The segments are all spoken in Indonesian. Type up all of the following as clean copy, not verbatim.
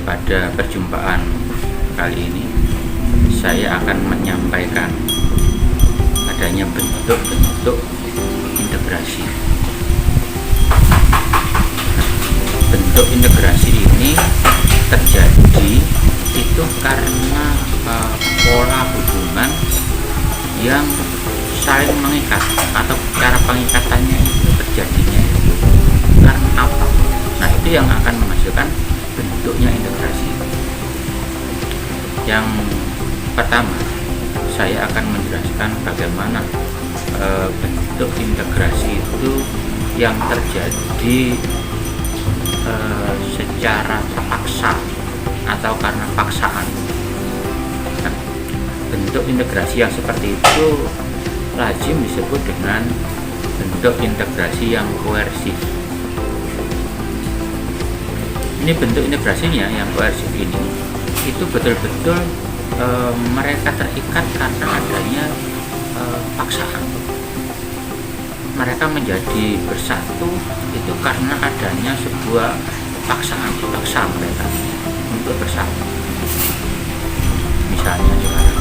pada perjumpaan kali ini saya akan menyampaikan adanya bentuk-bentuk integrasi. Bentuk integrasi ini terjadi itu karena pola hubungan yang saling mengikat, atau cara pengikatannya itu terjadinya itu karena apa? Nah, itu yang akan menghasilkan bentuknya integrasi. Yang pertama, saya akan menjelaskan bagaimana bentuk integrasi itu yang terjadi secara terpaksa atau karena paksaan. Nah, bentuk integrasi yang seperti itu lazim disebut dengan bentuk integrasi yang koersif. Ini bentuk integrasinya yang koersif ini itu betul-betul mereka terikat karena adanya paksaan. Mereka menjadi bersatu itu karena adanya sebuah paksaan, dipaksa mereka untuk bersatu. Misalnya sekarang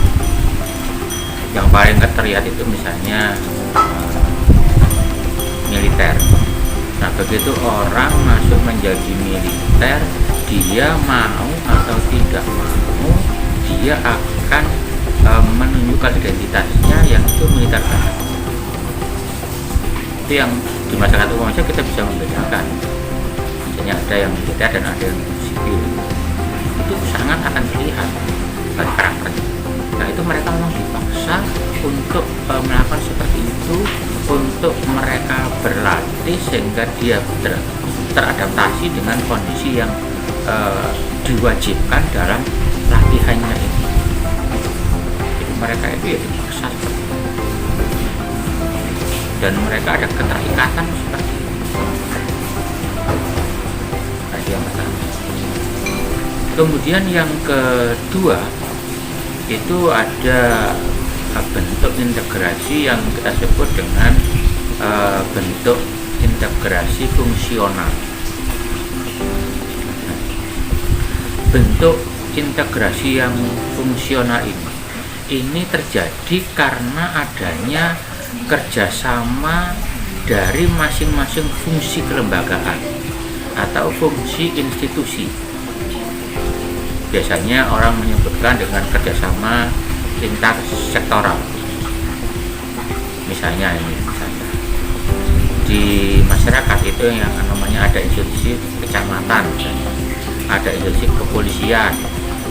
yang paling terlihat itu misalnya militer. Nah, begitu orang masuk menjadi militer, dia mau atau tidak mau, dia akan menunjukkan identitasnya yang itu militer. Itu yang di masyarakat umum saja kita bisa membedakan. Misalnya ada yang militer dan ada yang sipil. Itu sangat akan terlihat karakternya. Nah, itu mereka memang dipaksa untuk melakukan seperti itu, untuk mereka berlatih sehingga dia teradaptasi dengan kondisi yang diwajibkan dalam latihannya ini. Jadi mereka itu ya dipaksa seperti itu. Dan mereka ada keterikatan seperti itu. Nah, yang pertama. Kemudian yang kedua itu ada bentuk integrasi yang kita sebut dengan bentuk integrasi fungsional. Bentuk integrasi yang fungsional ini terjadi karena adanya kerjasama dari masing-masing fungsi kelembagaan atau fungsi institusi. Biasanya orang menyebutkan dengan kerjasama lintas sektoral. Misalnya di masyarakat itu yang namanya ada institusi kecamatan, misalnya ada institusi kepolisian,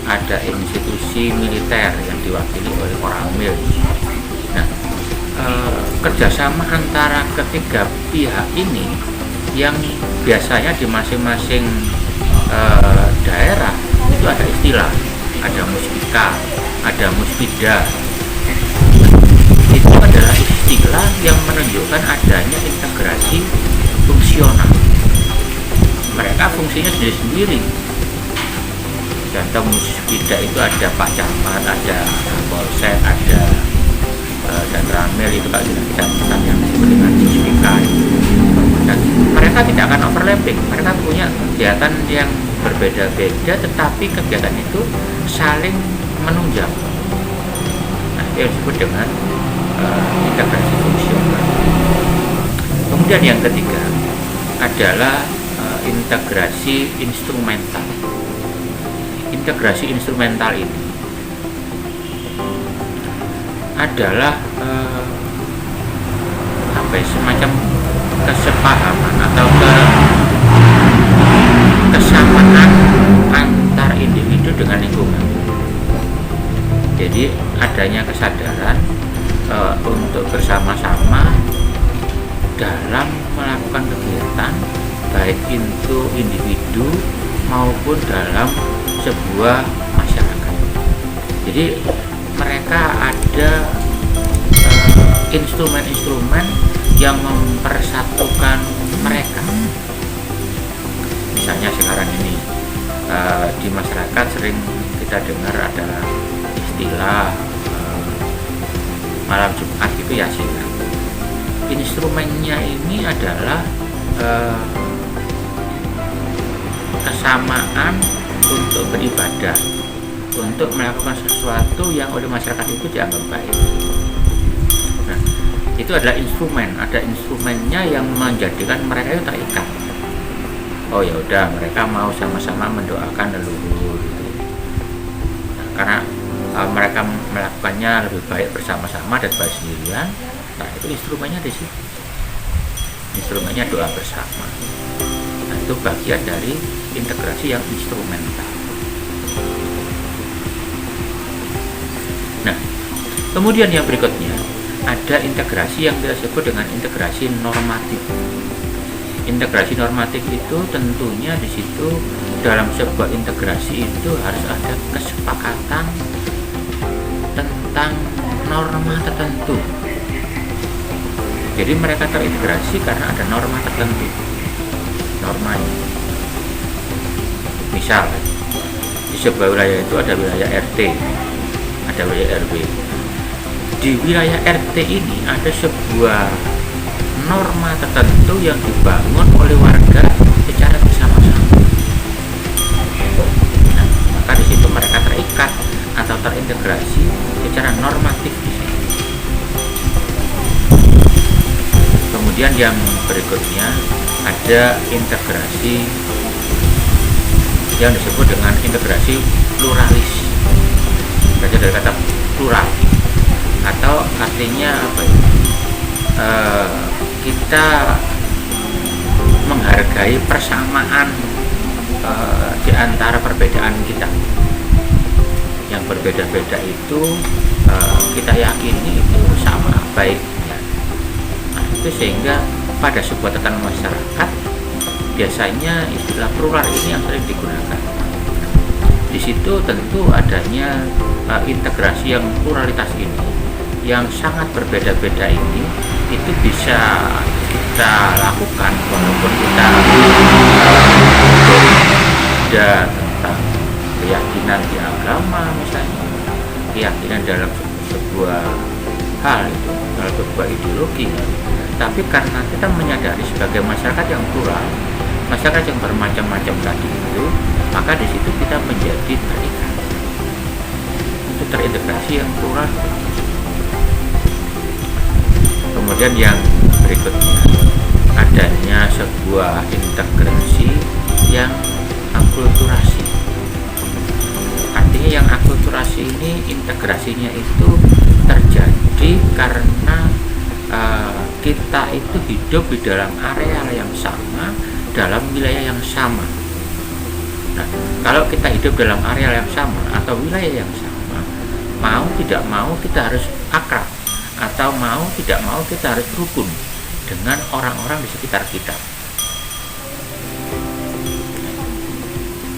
ada institusi militer yang diwakili oleh Koramil. Nah, kerjasama antara ketiga pihak ini yang biasanya di masing-masing daerah itu ada istilah, ada muspika, ada musbida. Itu adalah istilah yang menunjukkan adanya integrasi fungsional. Mereka fungsinya sendiri-sendiri. Contoh musbida itu ada Pak Camat, ada Polsek, ada dan Ramil, itu kalau kita yang disebut dengan muspika. Dan mereka tidak akan overlapping. Mereka punya kegiatan yang berbeda-beda, tetapi kegiatan itu saling menunjang. Nah, itu disebut dengan integrasi fungsional. Kemudian yang ketiga adalah integrasi instrumental. Integrasi instrumental ini adalah semacam kesepahaman atau kesamaan antar individu dengan lingkungan. Jadi adanya kesadaran untuk bersama-sama dalam melakukan kegiatan, baik itu individu maupun dalam sebuah masyarakat. Jadi mereka ada instrumen-instrumen yang mempersatukan mereka. Misalnya sekarang ini di masyarakat sering kita dengar ada istilah malam Jumat itu yasinan. Instrumennya ini adalah kesamaan untuk beribadah, untuk melakukan sesuatu yang oleh masyarakat itu dianggap baik. Nah, itu adalah instrumen, ada instrumennya yang menjadikan mereka itu terikat. Oh ya udah, mereka mau sama-sama mendoakan leluhur gitu. Nah, karena mereka melakukannya lebih baik bersama-sama daripada sendirian. Nah, itu instrumennya di situ. Instrumennya doa bersama. Nah, itu bagian dari integrasi yang instrumental. Nah, kemudian yang berikutnya ada integrasi yang kita sebut dengan integrasi normatif. Integrasi normatif itu tentunya di situ dalam sebuah integrasi itu harus ada kesepakatan tentang norma tertentu. Jadi mereka terintegrasi karena ada norma tertentu. Normanya. Misal di sebuah wilayah itu ada wilayah RT, ada wilayah RW. Di wilayah RT ini ada sebuah norma tertentu yang dibangun oleh warga secara bersama-sama. Nah, maka di situ mereka terikat atau terintegrasi secara normatif di situ. Kemudian yang berikutnya ada integrasi yang disebut dengan integrasi pluralis. Berarti dari kata plural atau artinya apa ya? Kita menghargai persamaan di antara perbedaan kita. Yang berbeda-beda itu kita yakini itu sama baiknya. Nah, itu sehingga pada sebuah tatanan masyarakat biasanya istilah plural ini yang sering digunakan. Di situ tentu adanya integrasi yang pluralitas ini, yang sangat berbeda-beda ini, itu bisa kita lakukan walaupun kita ada tentang keyakinan di agama misalnya, keyakinan dalam sebuah hal itu, dalam sebuah ideologi. Tapi karena kita menyadari sebagai masyarakat yang plural, masyarakat yang bermacam-macam tadi itu, maka di situ kita menjadi terikat. Itu terintegrasi yang plural. Kemudian yang berikutnya adanya sebuah integrasi yang akulturasi. Artinya yang akulturasi ini integrasinya itu terjadi karena kita itu hidup di dalam area yang sama, dalam wilayah yang sama. Nah, kalau kita hidup dalam area yang sama atau wilayah yang sama, mau tidak mau kita harus akrab, atau mau tidak mau kita harus rukun dengan orang-orang di sekitar kita.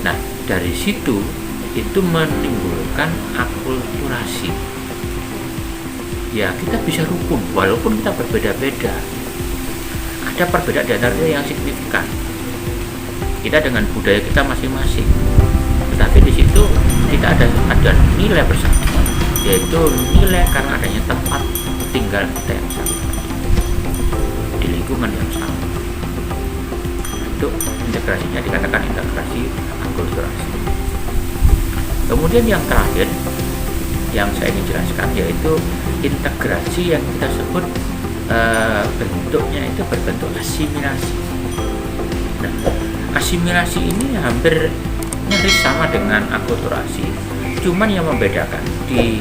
Nah, dari situ itu menimbulkan akulturasi. Ya, kita bisa rukun walaupun kita berbeda-beda. Ada perbedaan di antara yang signifikan. Kita dengan budaya kita masing-masing. Tetapi di situ kita ada nilai bersama, yaitu nilai karena adanya tempat tinggal kita yang sama, di lingkungan yang sama. Itu integrasinya dikatakan integrasi akulturasi. Kemudian yang terakhir yang saya ingin jelaskan yaitu integrasi yang kita sebut bentuknya itu berbentuk asimilasi. Nah, asimilasi ini hampir nyaris sama dengan akulturasi, cuman yang membedakan di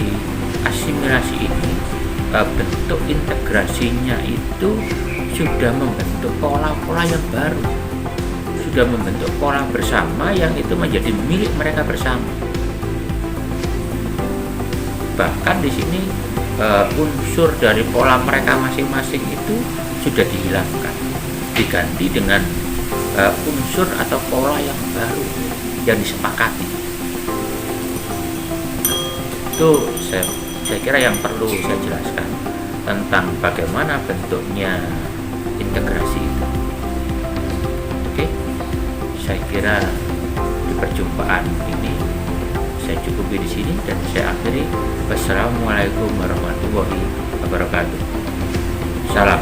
asimilasi ini bentuk integrasinya itu sudah membentuk pola-pola yang baru, sudah membentuk pola bersama yang itu menjadi milik mereka bersama. Bahkan di sini unsur dari pola mereka masing-masing itu sudah dihilangkan, diganti dengan unsur atau pola yang baru yang disepakati. Itu saya kira yang perlu saya jelaskan tentang bagaimana bentuknya integrasi itu. Oke, saya kira di perjumpaan ini saya cukupi di sini dan saya akhiri. Wassalamualaikum warahmatullahi wabarakatuh. Salam.